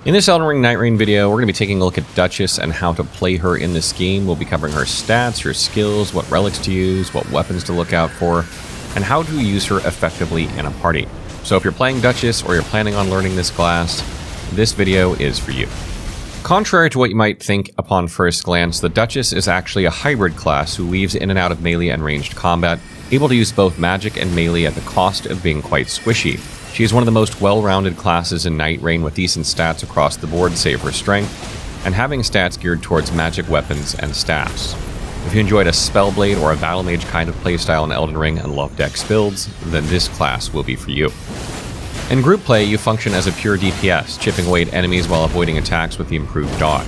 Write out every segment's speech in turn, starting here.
In this Elden Ring Nightreign video, we're going to be taking a look at Duchess and how to play her in this game. We'll be covering her stats, her skills, what relics to use, what weapons to look out for, and how to use her effectively in a party. So if you're playing Duchess or you're planning on learning this class, this video is for you. Contrary to what you might think upon first glance, the Duchess is actually a hybrid class who weaves in and out of melee and ranged combat, able to use both magic and melee at the cost of being quite squishy. She is one of the most well-rounded classes in Nightreign with decent stats across the board save for strength, and having stats geared towards magic weapons and staffs. If you enjoyed a Spellblade or a Battle Mage kind of playstyle in Elden Ring and love dex builds, then this class will be for you. In group play, you function as a pure DPS, chipping away at enemies while avoiding attacks with the improved dodge.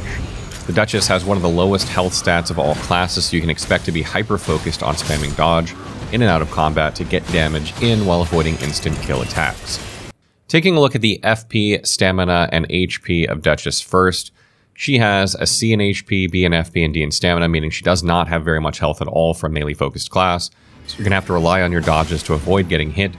The Duchess has one of the lowest health stats of all classes, so you can expect to be hyper-focused on spamming dodge in and out of combat to get damage in while avoiding instant kill attacks. Taking a look at the FP, stamina, and HP of Duchess first, she has a C in HP, B in FP, and D in stamina, meaning she does not have very much health at all for a melee-focused class, so you're going to have to rely on your dodges to avoid getting hit,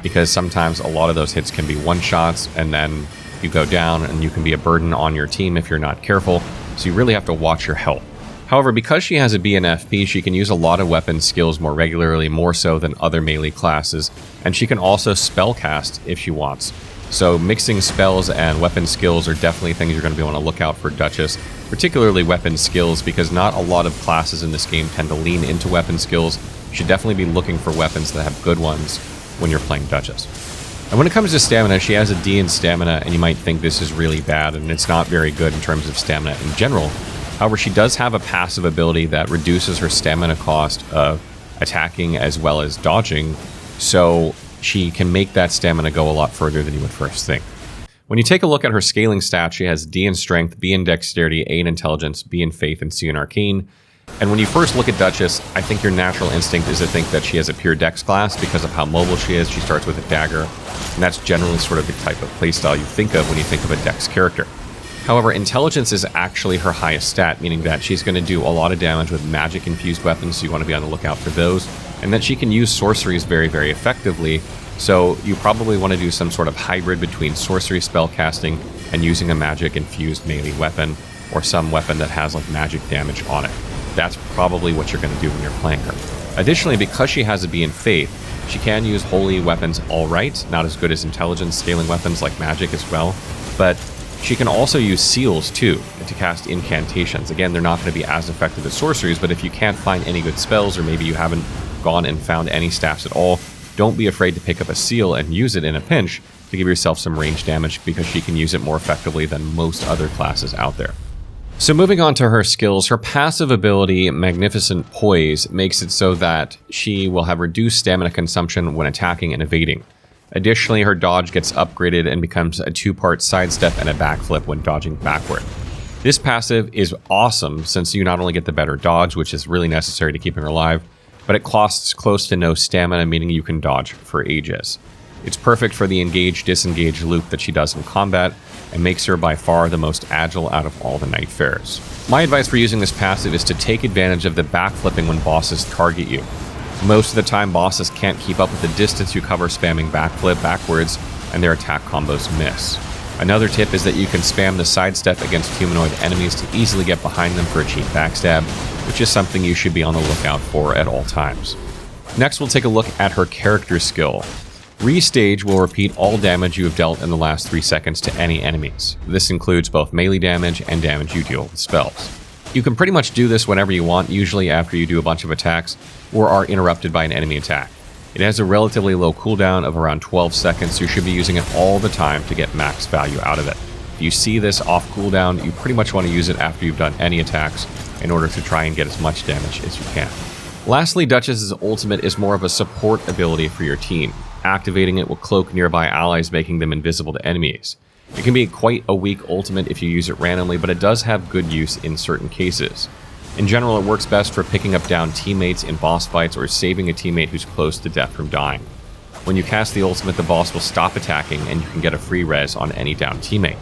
because sometimes a lot of those hits can be one-shots, and then you go down, and you can be a burden on your team if you're not careful, so you really have to watch your health. However, because she has a B in FP, she can use a lot of weapon skills more regularly, more so than other melee classes, and she can also spellcast if she wants. So mixing spells and weapon skills are definitely things you're going to want to look out for Duchess, particularly weapon skills, because not a lot of classes in this game tend to lean into weapon skills. You should definitely be looking for weapons that have good ones when you're playing Duchess. And when it comes to stamina, she has a D in stamina, and you might think this is really bad, and it's not very good in terms of stamina in general. However, she does have a passive ability that reduces her stamina cost of attacking as well as dodging, so she can make that stamina go a lot further than you would first think. When you take a look at her scaling stats, she has D in strength, B in dexterity, A in intelligence, B in faith, and C in arcane. And when you first look at Duchess, I think your natural instinct is to think that she has a pure dex class because of how mobile she is. She starts with a dagger, and that's generally sort of the type of playstyle you think of when you think of a dex character. However, intelligence is actually her highest stat, meaning that she's going to do a lot of damage with magic-infused weapons, so you want to be on the lookout for those, and that she can use sorceries very, very effectively, so you probably want to do some sort of hybrid between sorcery spellcasting and using a magic-infused melee weapon, or some weapon that has like magic damage on it. That's probably what you're going to do when you're playing her. Additionally, because she has a B in faith, she can use holy weapons alright, not as good as intelligence scaling weapons like magic as well, but she can also use seals too to cast incantations. Again, they're not going to be as effective as sorceries, but if you can't find any good spells, or maybe you haven't gone and found any staffs at all, don't be afraid to pick up a seal and use it in a pinch to give yourself some range damage, because she can use it more effectively than most other classes out there. So moving on to her skills, her passive ability, Magnificent Poise, makes it so that she will have reduced stamina consumption when attacking and evading. Additionally, her dodge gets upgraded and becomes a two-part sidestep and a backflip when dodging backward. This passive is awesome since you not only get the better dodge, which is really necessary to keeping her alive, but it costs close to no stamina, meaning you can dodge for ages. It's perfect for the engage-disengage loop that she does in combat, and makes her by far the most agile out of all the Nightfarers. My advice for using this passive is to take advantage of the backflipping when bosses target you. Most of the time, bosses can't keep up with the distance you cover spamming backflip backwards, and their attack combos miss. Another tip is that you can spam the sidestep against humanoid enemies to easily get behind them for a cheap backstab, which is something you should be on the lookout for at all times. Next, we'll take a look at her character skill. Restage will repeat all damage you have dealt in the last 3 seconds to any enemies. This includes both melee damage and damage you deal with spells. You can pretty much do this whenever you want, usually after you do a bunch of attacks or are interrupted by an enemy attack. It has a relatively low cooldown of around 12 seconds, so you should be using it all the time to get max value out of it. If you see this off cooldown, you pretty much want to use it after you've done any attacks in order to try and get as much damage as you can. Lastly, Duchess's ultimate is more of a support ability for your team. Activating it will cloak nearby allies, making them invisible to enemies. It can be quite a weak ultimate if you use it randomly, but it does have good use in certain cases. In general, it works best for picking up down teammates in boss fights or saving a teammate who's close to death from dying. When you cast the ultimate, the boss will stop attacking and you can get a free res on any down teammate.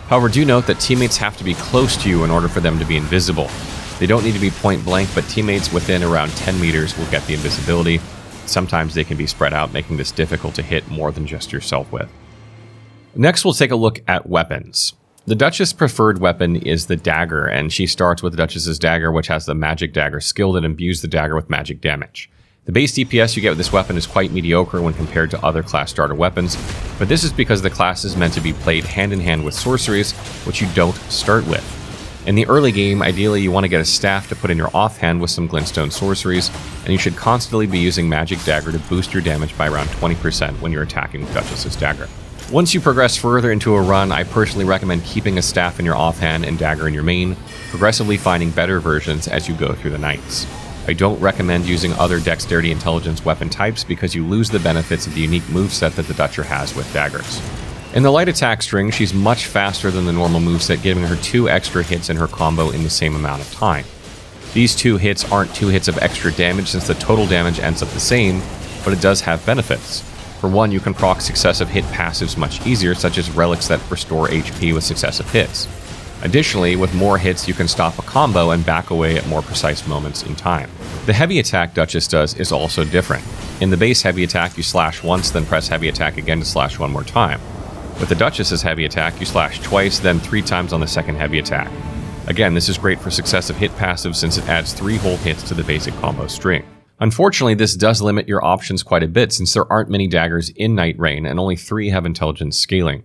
However, do note that teammates have to be close to you in order for them to be invisible. They don't need to be point blank, but teammates within around 10 meters will get the invisibility. Sometimes they can be spread out, making this difficult to hit more than just yourself with. Next, we'll take a look at weapons. The Duchess' preferred weapon is the dagger, and she starts with the Duchess's dagger, which has the magic dagger skill that imbues the dagger with magic damage. The base DPS you get with this weapon is quite mediocre when compared to other class starter weapons, but this is because the class is meant to be played hand in hand with sorceries, which you don't start with. In the early game, ideally you want to get a staff to put in your offhand with some glintstone sorceries, and you should constantly be using magic dagger to boost your damage by around 20% when you're attacking with Duchess's dagger. Once you progress further into a run, I personally recommend keeping a staff in your offhand and dagger in your main, progressively finding better versions as you go through the nights. I don't recommend using other dexterity intelligence weapon types because you lose the benefits of the unique moveset that the Duchess has with daggers. In the light attack string, she's much faster than the normal moveset, giving her 2 extra hits in her combo in the same amount of time. These 2 hits aren't 2 hits of extra damage since the total damage ends up the same, but it does have benefits. For one, you can proc successive hit passives much easier, such as relics that restore HP with successive hits. Additionally, with more hits, you can stop a combo and back away at more precise moments in time. The heavy attack Duchess does is also different. In the base heavy attack, you slash once, then press heavy attack again to slash one more time. With the Duchess's heavy attack, you slash twice, then 3 times on the second heavy attack. Again, this is great for successive hit passives since it adds 3 whole hits to the basic combo string. Unfortunately, this does limit your options quite a bit since there aren't many daggers in Nightreign and only 3 have intelligence scaling.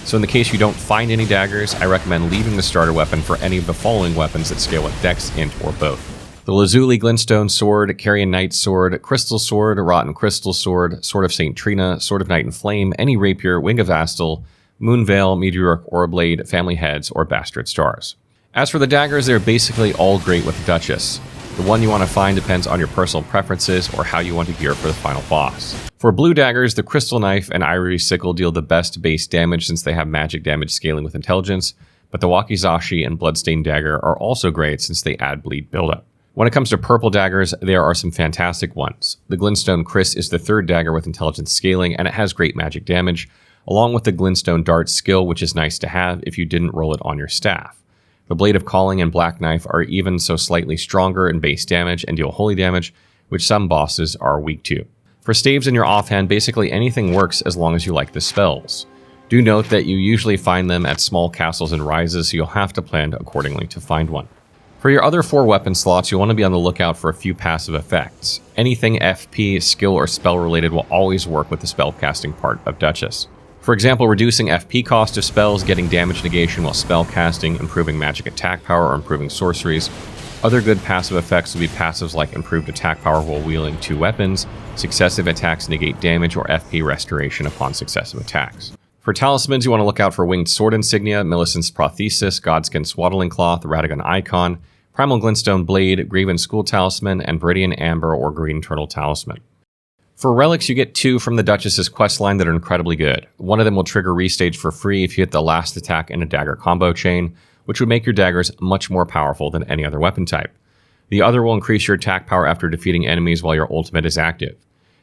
So in the case you don't find any daggers, I recommend leaving the starter weapon for any of the following weapons that scale with Dex, Int, or both. The Lazuli Glintstone Sword, Carrion Knight Sword, Crystal Sword, Rotten Crystal Sword, Sword of St. Trina, Sword of Night and Flame, any Rapier, Wing of Astal, Moonveil, Meteoric Aurablade, Family Heads, or Bastard Stars. As for the daggers, they're basically all great with the Duchess. The one you want to find depends on your personal preferences or how you want to gear for the final boss. For blue daggers, the Crystal Knife and Ivory Sickle deal the best base damage since they have magic damage scaling with intelligence, but the Wakizashi and Bloodstained Dagger are also great since they add bleed buildup. When it comes to purple daggers, there are some fantastic ones. The Glintstone Kriss is the 3rd dagger with intelligence scaling, and it has great magic damage, along with the Glintstone Dart skill, which is nice to have if you didn't roll it on your staff. The Blade of Calling and Black Knife are even so slightly stronger in base damage and deal holy damage, which some bosses are weak to. For staves in your offhand, basically anything works as long as you like the spells. Do note that you usually find them at small castles and rises, so you'll have to plan accordingly to find one. For your other 4 weapon slots, you'll want to be on the lookout for a few passive effects. Anything FP, skill, or spell related will always work with the spellcasting part of Duchess. For example, reducing FP cost of spells, getting damage negation while spellcasting, improving magic attack power, or improving sorceries. Other good passive effects will be passives like improved attack power while wielding 2 weapons, successive attacks negate damage, or FP restoration upon successive attacks. For talismans, you want to look out for Winged Sword Insignia, Millicent's Prothesis, Godskin Swaddling Cloth, Radagon Icon, Primal Glintstone Blade, Graven School Talisman, and Viridian Amber or Green Turtle Talisman. For relics, you get 2 from the Duchess's questline that are incredibly good. One of them will trigger restage for free if you hit the last attack in a dagger combo chain, which would make your daggers much more powerful than any other weapon type. The other will increase your attack power after defeating enemies while your ultimate is active.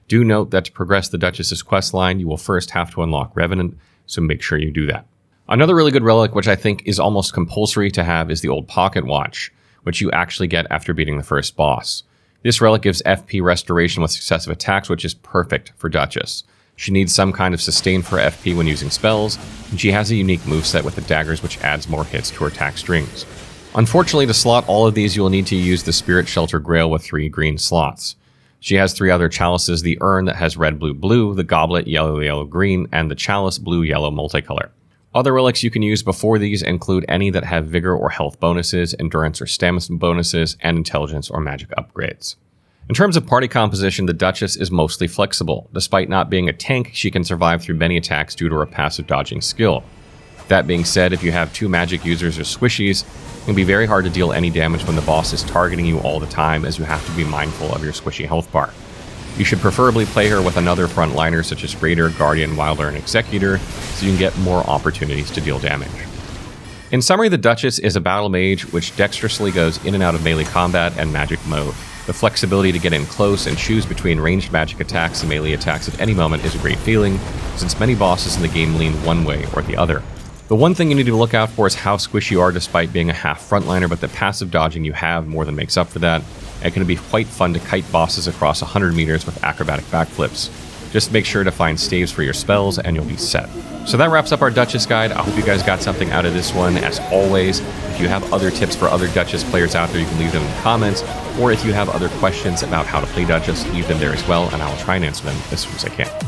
Do note that to progress the Duchess's questline, you will first have to unlock Revenant, so make sure you do that. Another really good relic, which I think is almost compulsory to have, is the Old Pocket Watch, which you actually get after beating the first boss. This relic gives FP restoration with successive attacks, which is perfect for Duchess. She needs some kind of sustain for FP when using spells, and she has a unique moveset with the daggers which adds more hits to her attack strings. Unfortunately, to slot all of these, you will need to use the Spirit Shelter Grail with 3 green slots. She has 3 other chalices, the Urn that has red, blue, blue, the Goblet yellow, yellow, green, and the Chalice blue, yellow multicolor. Other relics you can use before these include any that have vigor or health bonuses, endurance or stamina bonuses, and intelligence or magic upgrades. In terms of party composition, the Duchess is mostly flexible. Despite not being a tank, she can survive through many attacks due to her passive dodging skill. That being said, if you have 2 magic users or squishies, it can be very hard to deal any damage when the boss is targeting you all the time, as you have to be mindful of your squishy health bar. You should preferably play her with another frontliner such as Raider, Guardian, Wilder, and Executor, so you can get more opportunities to deal damage. In summary, the Duchess is a battle mage which dexterously goes in and out of melee combat and magic mode. The flexibility to get in close and choose between ranged magic attacks and melee attacks at any moment is a great feeling, since many bosses in the game lean one way or the other. The one thing you need to look out for is how squishy you are despite being a half frontliner, but the passive dodging you have more than makes up for that, and it can be quite fun to kite bosses across 100 meters with acrobatic backflips. Just make sure to find staves for your spells and you'll be set. So that wraps up our Duchess guide. I hope you guys got something out of this one. As always, if you have other tips for other Duchess players out there, you can leave them in the comments. Or if you have other questions about how to play Duchess, leave them there as well, and I will try and answer them as soon as I can.